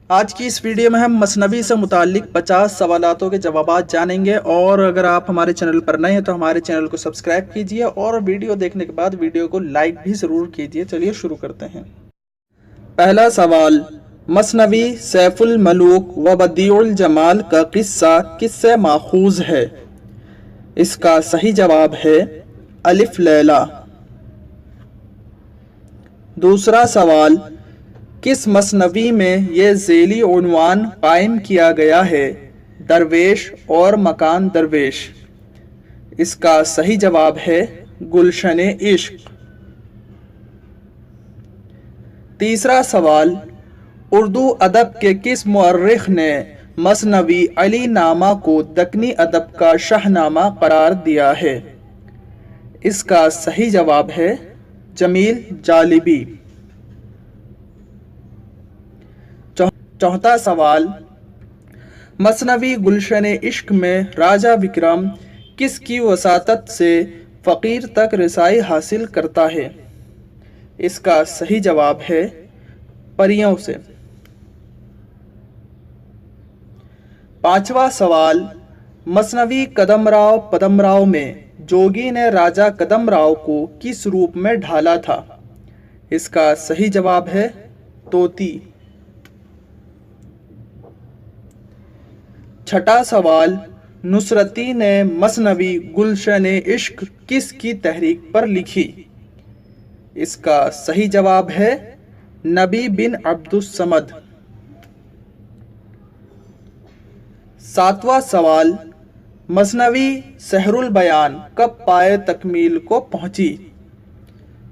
آج کی اس ویڈیو میں ہم مثنوی سے متعلق 50 سوالاتوں کے جوابات جانیں گے، اور اگر آپ ہمارے چینل پر نئے ہیں تو ہمارے چینل کو سبسکرائب کیجئے اور ویڈیو دیکھنے کے بعد ویڈیو کو لائک بھی ضرور کیجئے۔ چلیے شروع کرتے ہیں۔ پہلا سوال، مثنوی سیف الملوک و بدیع الجمال کا قصہ کس سے ماخوذ ہے؟ اس کا صحیح جواب ہے الف لیلا۔ دوسرا سوال، کس مثنوی میں یہ ذیلی عنوان قائم کیا گیا ہے، درویش اور مکان درویش؟ اس کا صحیح جواب ہے گلشن عشق۔ تیسرا سوال، اردو ادب کے کس مورخ نے مثنوی علی نامہ کو دکنی ادب کا شاہنامہ قرار دیا ہے؟ اس کا صحیح جواب ہے جمیل جالبی۔ چوتھا سوال، مثنوی گلشن عشق میں راجہ وکرم کس کی وساطت سے فقیر تک رسائی حاصل کرتا ہے؟ اس کا صحیح جواب ہے پریوں سے۔ پانچواں سوال، مثنوی کدم راؤ پدم راؤ میں جوگی نے راجہ کدم راؤ کو کس روپ میں ڈھالا تھا؟ اس کا صحیح جواب ہے طوطی۔ چھٹا سوال، نصرتی نے مثنوی گلشن عشق کس کی تحریک پر لکھی؟ اس کا صحیح جواب ہے نبی بن عبد الصمد۔ ساتواں سوال، مثنوی سحر البیان کب پائے تکمیل کو پہنچی؟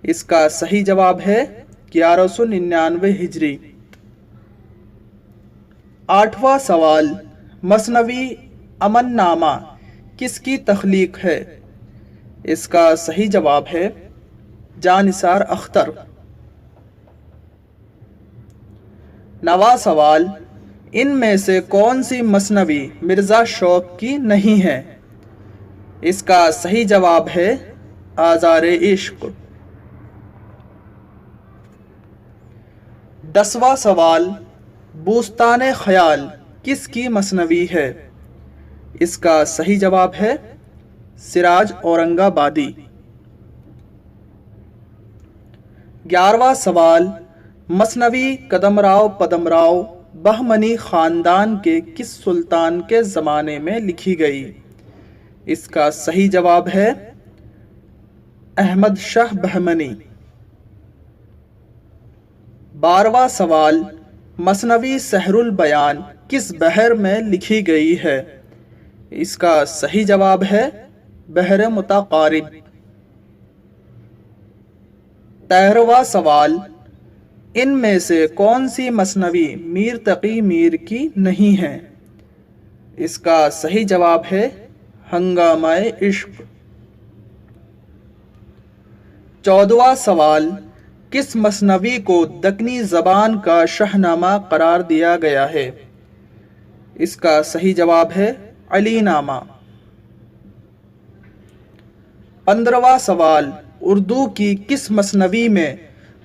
اس کا صحیح جواب ہے 1199 ہجری۔ آٹھواں سوال، مثنوی امن نامہ کس کی تخلیق ہے؟ اس کا صحیح جواب ہے جانثار اختر۔ نواں سوال، ان میں سے کون سی مثنوی مرزا شوق کی نہیں ہے؟ اس کا صحیح جواب ہے آزار عشق۔ 10واں سوال، بوستان خیال کس کی مثنوی ہے؟ اس کا صحیح جواب ہے سراج اورنگ آبادی۔ 11واں سوال، مثنوی کدم راؤ پدم راؤ بہمنی خاندان کے کس سلطان کے زمانے میں لکھی گئی؟ اس کا صحیح جواب ہے احمد شاہ بہمنی۔ 12واں سوال، مثنوی سحر البیان کس بحر میں لکھی گئی ہے؟ اس کا صحیح جواب ہے بحر متقارب۔ 13واں سوال، ان میں سے کون سی مثنوی میر تقی میر کی نہیں ہے؟ اس کا صحیح جواب ہے ہنگامہ عشق۔ 14واں سوال، کس مثنوی کو دکنی زبان کا شاہنامہ قرار دیا گیا ہے؟ اس کا صحیح جواب ہے علی نامہ۔ 15واں سوال، اردو کی کس مثنوی میں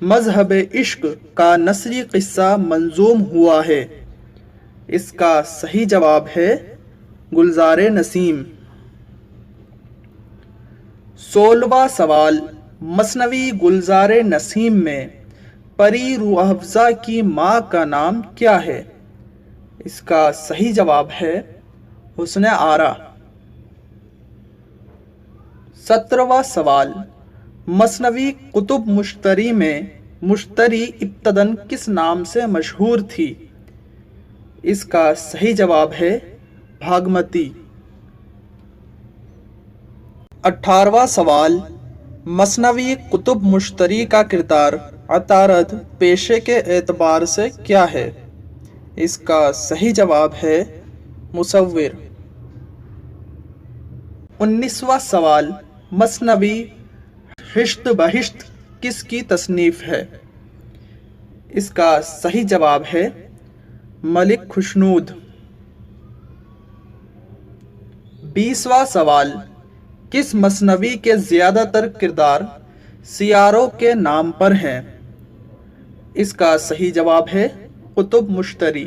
مذہب عشق کا نثری قصہ منظوم ہوا ہے؟ اس کا صحیح جواب ہے گلزار نسیم۔ 16واں سوال، مثنوی گلزار نسیم میں پری روح افزا کی ماں کا نام کیا ہے؟ اس کا صحیح جواب ہے حسن آرا۔ 17واں سوال، مثنوی کتب مشتری میں مشتری ابتداً کس نام سے مشہور تھی؟ اس کا صحیح جواب ہے بھاگمتی۔ 18واں سوال، مثنوی کتب مشتری کا کردار عطارد پیشے کے اعتبار سے کیا ہے؟ اس کا صحیح جواب ہے مصور۔ 19واں سوال، مثنوی ہشت بہشت کس کی تصنیف ہے؟ اس کا صحیح جواب ہے ملک خشنود۔ 20واں سوال، کس مثنوی کے زیادہ تر کردار سیاروں کے نام پر ہیں؟ اس کا صحیح جواب ہے کتب مشتری۔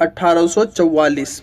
1844।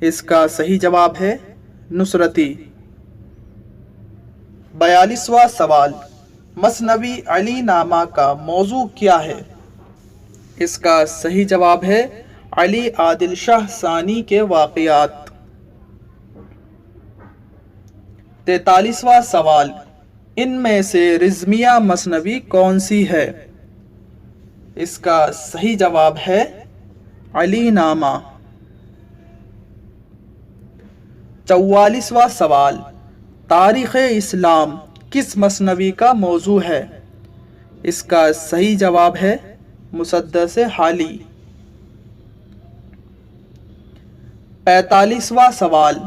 اس کا صحیح جواب ہے نصرتی۔ 42واں سوال، مثنوی علی نامہ کا موضوع کیا ہے؟ اس کا صحیح جواب ہے علی عادل شاہ ثانی کے واقعات۔ 43واں سوال، ان میں سے رزمیہ مثنوی کون سی ہے؟ اس کا صحیح جواب ہے علی نامہ۔ 44واں سوال، تاریخ اسلام کس مثنوی کا موضوع ہے؟ اس کا صحیح جواب ہے مسدس حالی۔ 45واں سوال،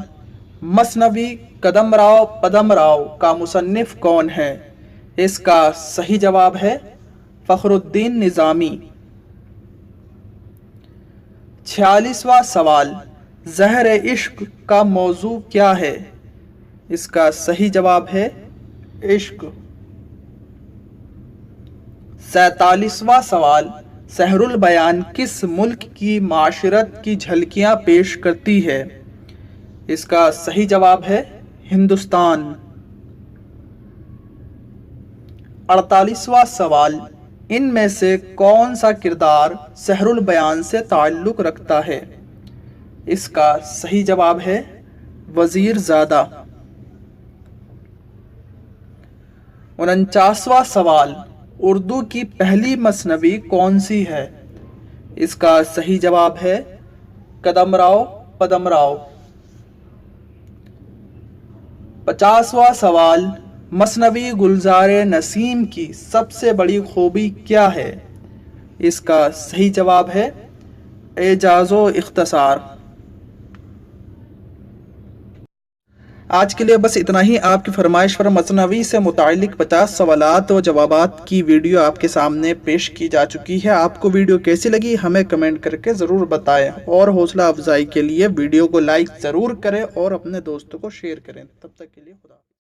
مثنوی قدم راؤ پدم راؤ کا مصنف کون ہے؟ اس کا صحیح جواب ہے فخر الدین نظامی۔ 46واں سوال، زہر عشق کا موضوع کیا ہے؟ اس کا صحیح جواب ہے عشق۔ 47واں سوال، سحر البیان کس ملک کی معاشرت کی جھلکیاں پیش کرتی ہے؟ اس کا صحیح جواب ہے ہندوستان۔ 48واں سوال، ان میں سے کون سا کردار سحر البیان سے تعلق رکھتا ہے؟ اس کا صحیح جواب ہے وزیر زادہ۔ 49واں سوال، اردو کی پہلی مثنوی کون سی ہے؟ اس کا صحیح جواب ہے قدم راؤ پدم راؤ۔ 50واں سوال، مثنوی گلزار نسیم کی سب سے بڑی خوبی کیا ہے؟ اس کا صحیح جواب ہے اعجاز و اختصار۔ آج کے لیے بس اتنا ہی۔ آپ کی فرمائش پر مثنوی سے متعلق 50 سوالات و جوابات کی ویڈیو آپ کے سامنے پیش کی جا چکی ہے۔ آپ کو ویڈیو کیسی لگی ہمیں کمنٹ کر کے ضرور بتائیں، اور حوصلہ افزائی کے لیے ویڈیو کو لائک ضرور کریں اور اپنے دوستوں کو شیئر کریں۔ تب تک کے لیے خدا حافظ۔